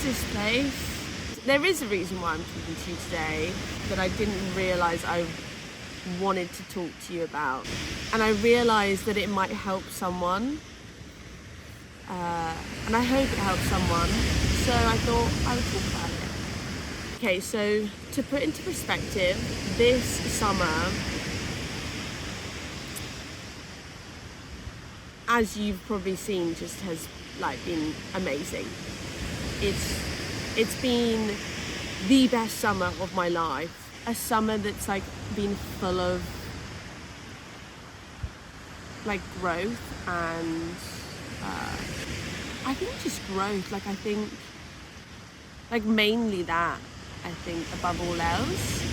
this place? There is a reason why I'm talking to you today that I didn't realise I wanted to talk to you about. And I realised that it might help someone. And I hope it helps someone. So I thought I would talk about it. Okay, so to put into perspective, this summer, as you've probably seen, just has been amazing. It's been the best summer of my life. A summer that's been full of growth and I think just growth. I think mainly that. I think above all else,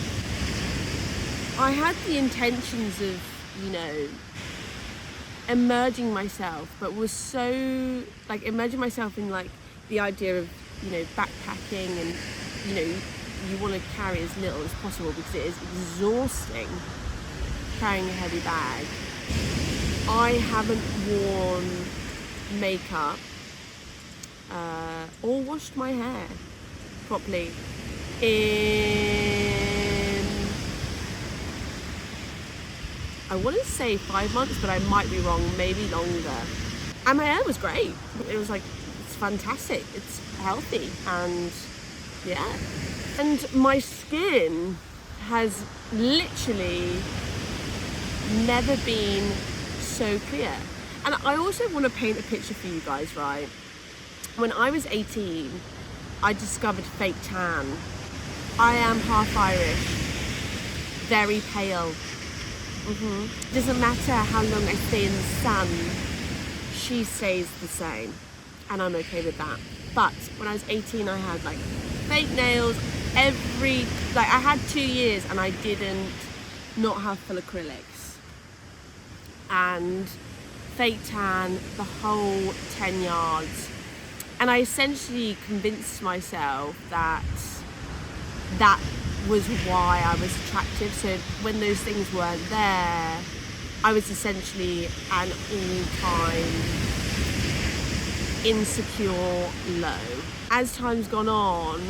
I had the intentions of emerging myself, but was so emerging myself in the idea of backpacking, and you want to carry as little as possible because it is exhausting carrying a heavy bag. I haven't worn makeup or washed my hair properly in, I want to say 5 months, but I might be wrong, maybe longer. And my hair was great. It was it's fantastic, it's healthy, and yeah. And my skin has literally never been so clear. And I also want to paint a picture for you guys, right? When I was 18, I discovered fake tan. I am half Irish, very pale. Doesn't matter how long I stay in the sun, she stays the same, and I'm okay with that. But when I was 18, I had fake nails I had 2 years, and I didn't not have full acrylics, and fake tan, the whole 10 yards. And I essentially convinced myself that that was why I was attractive. So when those things weren't there, I was essentially an all-time insecure low. As time's gone on,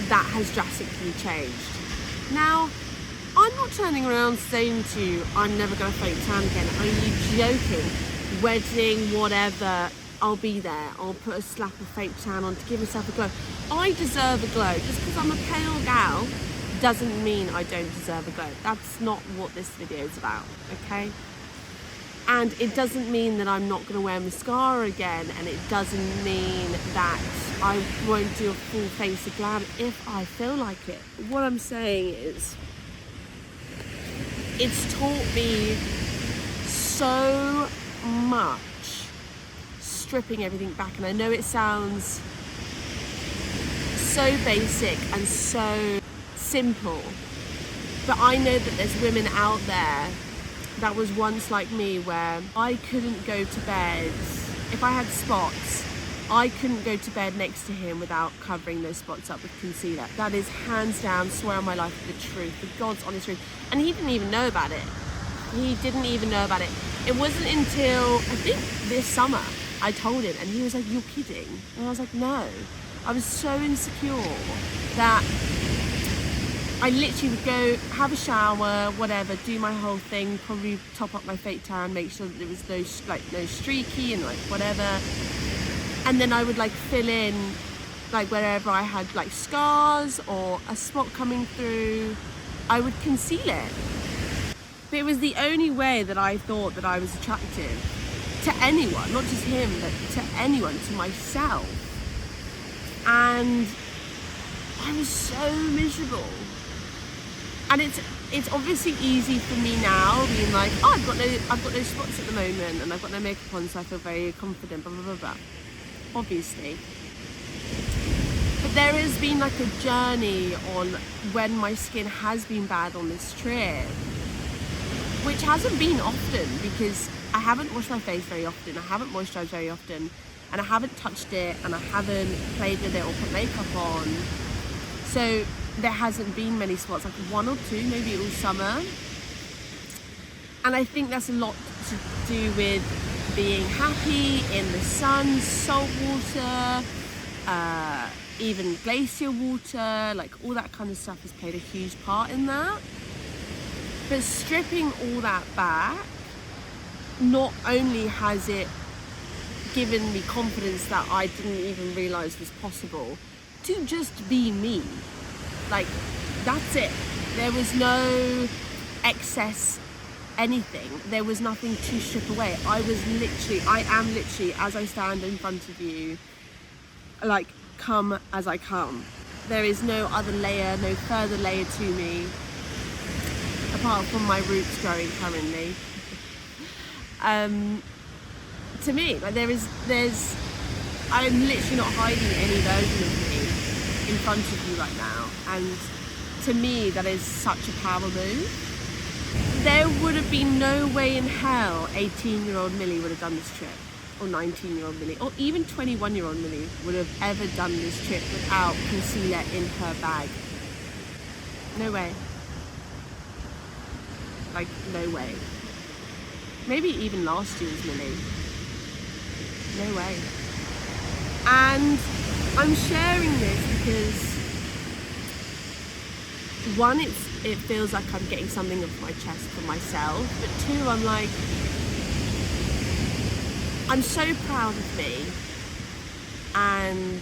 that has drastically changed. Now, I'm not turning around saying to you, I'm never going to fake tan again. Are you joking? Wedding, whatever, I'll be there. I'll put a slap of fake tan on to give myself a glow. I deserve a glow. Just because I'm a pale gal doesn't mean I don't deserve a glow. That's not what this video is about, okay? And it doesn't mean that I'm not going to wear mascara again, and it doesn't mean that I won't do a full face of glam if I feel like it. What I'm saying is, it's taught me so much, stripping everything back. And I know it sounds so basic and so simple, but I know that there's women out there that was once like me, where I couldn't go to bed, if I had spots, I couldn't go to bed next to him without covering those spots up with concealer. That is hands down, swear on my life, the truth, the God's honest truth. And he didn't even know about it. He didn't even know about it. It wasn't until, I think, this summer, I told him, and he was like, "You're kidding." And I was like, no. I was so insecure that I literally would go have a shower, whatever, do my whole thing, probably top up my fake tan, make sure that there was no streaky and whatever. And then I would fill in wherever I had scars or a spot coming through, I would conceal it. But it was the only way that I thought that I was attractive to anyone, not just him, but to anyone, to myself. And I was so miserable. And it's obviously easy for me now, being like, oh, I've got no spots at the moment, and I've got no makeup on, so I feel very confident, blah, blah, blah, blah. Obviously. But there has been a journey on when my skin has been bad on this trip, which hasn't been often, because I haven't washed my face very often, I haven't moisturised very often, and I haven't touched it, and I haven't played with it or put makeup on. So there hasn't been many spots, one or two, maybe all summer. And I think that's a lot to do with being happy in the sun, salt water, even glacier water, like all that kind of stuff has played a huge part in that. But stripping all that back, not only has it given me confidence that I didn't even realize was possible, to just be me. Like, that's it. There was no excess anything. There was nothing to strip away. I am literally, as I stand in front of you, like, come as I come. There is no other layer, no further layer to me, apart from my roots growing currently. To me, like, I'm literally not hiding any version of me in front of you right now, and to me that is such a power move. There would have been no way in hell 18-year-old Millie would have done this trip, or 19-year-old Millie, or even 21-year-old Millie would have ever done this trip without concealer in her bag. No way. Like, no way. Maybe even last year's Millie. No way. And I'm sharing this because, one, it feels like I'm getting something off my chest for myself, but two, I'm like, I'm so proud of me, and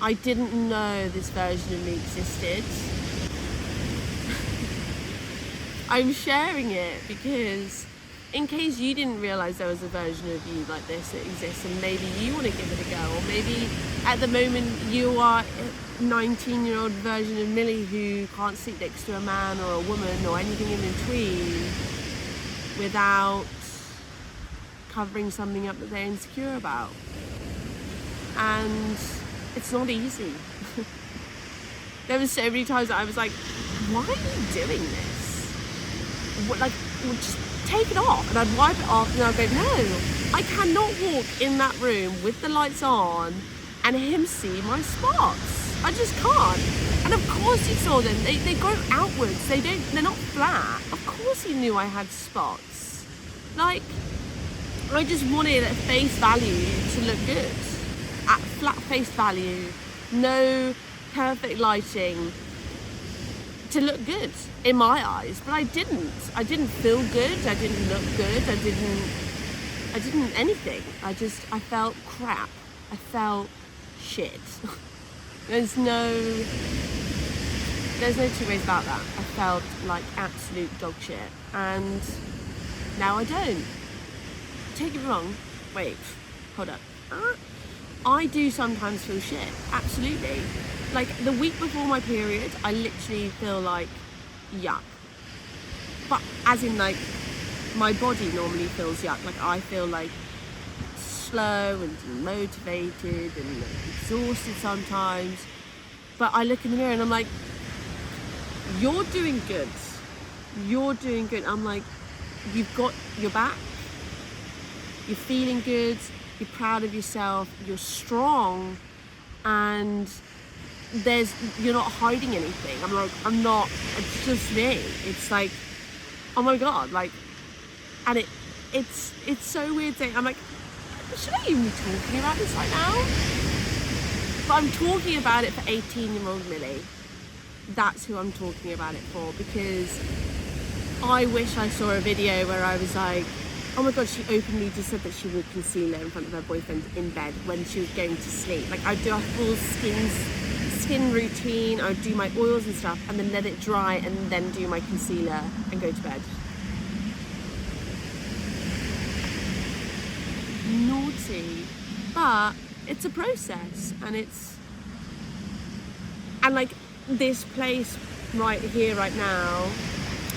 I didn't know this version of me existed. I'm sharing it because, in case you didn't realize there was a version of you like this that exists, and maybe you want to give it a go, or maybe at the moment you are a 19-year-old version of Millie who can't sleep next to a man or a woman or anything in between without covering something up that they're insecure about. And it's not easy. There were so many times that I was like, why are you doing this? What, like, just take it off. And I'd wipe it off and I'd go, no, I cannot walk in that room with the lights on and him see my spots. I just can't. And of course he saw them. They go outwards. They're not flat. Of course he knew I had spots. Like, I just wanted at face value to look good. At flat face value, no perfect lighting, to look good in my eyes. But I didn't feel good. I didn't look good. I didn't anything. I felt crap. I felt shit. There's no two ways about that. I felt like absolute dog shit, and now I don't. Take it wrong. Wait, hold up. I do sometimes feel shit, absolutely. Like, the week before my period, I literally feel like yuck. But as in, like, my body normally feels yuck. Like, I feel like slow and demotivated and exhausted sometimes. But I look in the mirror and I'm like, you're doing good. You're doing good. I'm like, you've got your back. You're feeling good. You're proud of yourself. You're strong. And you're not hiding anything. I'm like, I'm not, it's just me. It's like, oh my God, like, and it's so weird saying, I'm like, should I even be talking about this right now? But I'm talking about it for 18-year-old Millie. That's who I'm talking about it for, because I wish I saw a video where I was like, oh my God, she openly just said that she wore concealer in front of her boyfriend in bed when she was going to sleep. Like, I'd do a full skin routine, I would do my oils and stuff, and then let it dry, and then do my concealer and go to bed. Naughty, but it's a process, and like this place right here, right now,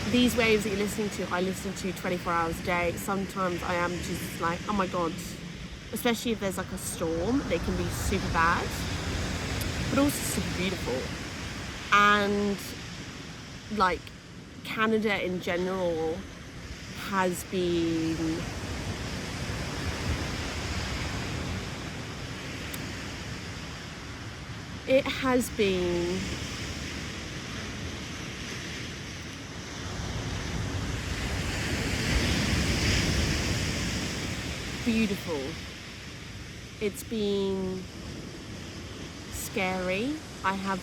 these waves that you're listening to, I listen to 24 hours a day. Sometimes I am just like, oh my God, especially if there's like a storm, they can be super bad, but also super beautiful. And like Canada in general has been beautiful. It's been scary. I have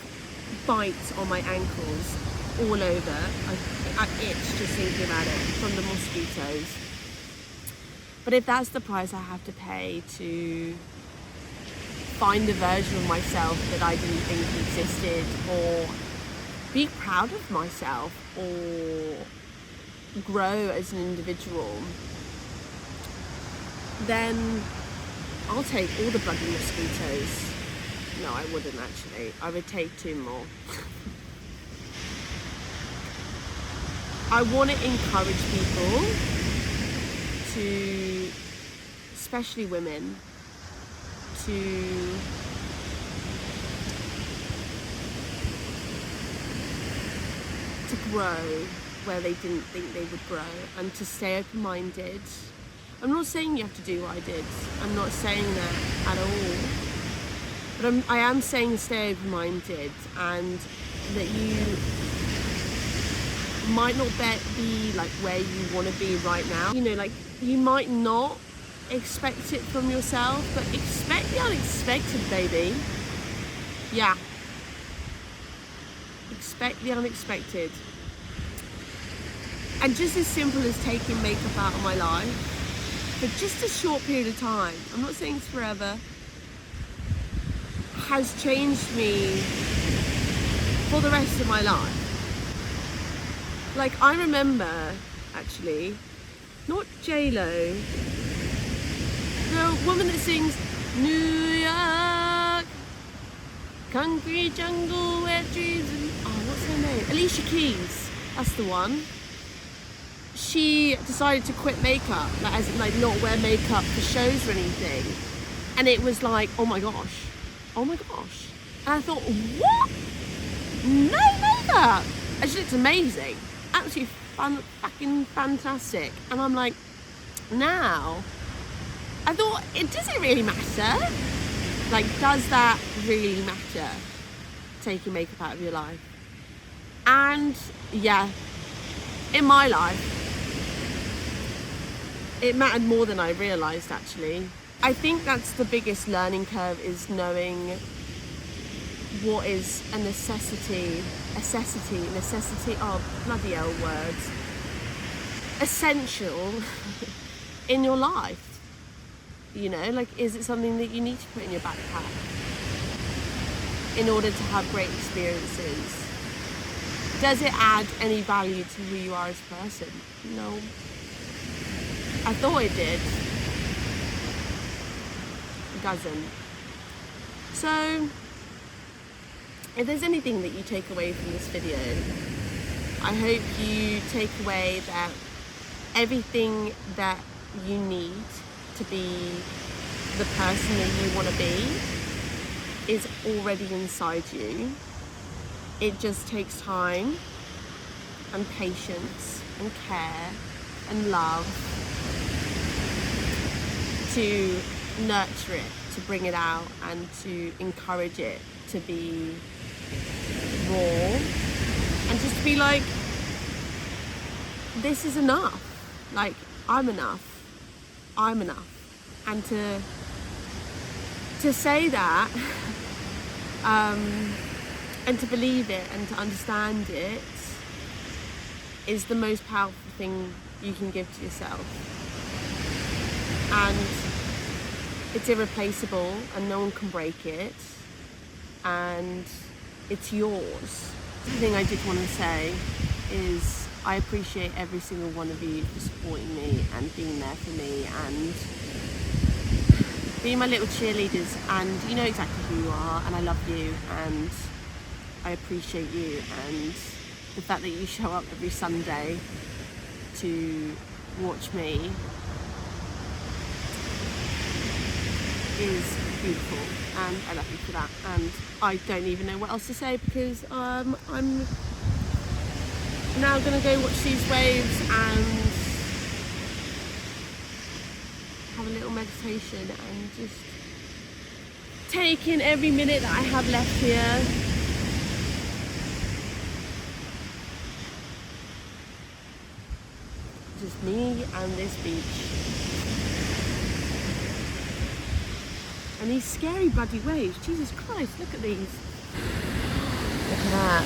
bites on my ankles all over. I itch just thinking about it from the mosquitoes. But if that's the price I have to pay to find a version of myself that I didn't think existed, or be proud of myself, or grow as an individual, then I'll take all the bloody mosquitoes. No, I wouldn't actually. I would take 2 more. I want to encourage people to, especially women, to grow where they didn't think they would grow, and to stay open-minded. I'm not saying you have to do what I did. I'm not saying that at all. But I am saying stay open-minded, and that you might not be like where you want to be right now. You know, like, you might not expect it from yourself, but expect the unexpected, baby. Yeah. Expect the unexpected. And just as simple as taking makeup out of my life for just a short period of time, I'm not saying it's forever, has changed me for the rest of my life. Like, I remember, actually, not J-Lo, the woman that sings New York, concrete jungle where trees and... oh, what's her name? Alicia Keys, that's the one. She decided to quit makeup, like, as in, like, not wear makeup for shows or anything. And it was like, oh my gosh. And I thought, what? No makeup! And she looks amazing. Absolutely fucking fantastic. And I'm like, now, I thought, does it really matter? Like, does that really matter? Taking makeup out of your life? And yeah, in my life, it mattered more than I realised, actually. I think that's the biggest learning curve, is knowing what is a necessity, oh, bloody hell words, essential in your life. You know, like, is it something that you need to put in your backpack in order to have great experiences? Does it add any value to who you are as a person? No. I thought it did. It doesn't. So, if there's anything that you take away from this video, I hope you take away that everything that you need to be the person that you want to be is already inside you. It just takes time and patience and care and love to nurture it, to bring it out, and to encourage it to be raw, and just to be like, this is enough. Like, I'm enough. And to say that, and to believe it and to understand it, is the most powerful thing you can give to yourself. And it's irreplaceable, and no one can break it, and it's yours. The thing I did want to say is I appreciate every single one of you for supporting me and being there for me and being my little cheerleaders, and you know exactly who you are, and I love you, and I appreciate you, and the fact that you show up every Sunday to watch me is beautiful, and I love you for that. And I don't even know what else to say, because I'm now gonna go watch these waves and have a little meditation and just take in every minute that I have left here. Just me and this beach. And these scary bloody waves. Jesus Christ, look at these. Look at that.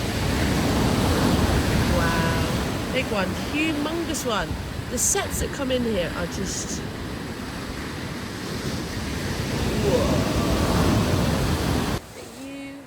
Wow. Big one, humongous one. The sets that come in here are just... Whoa.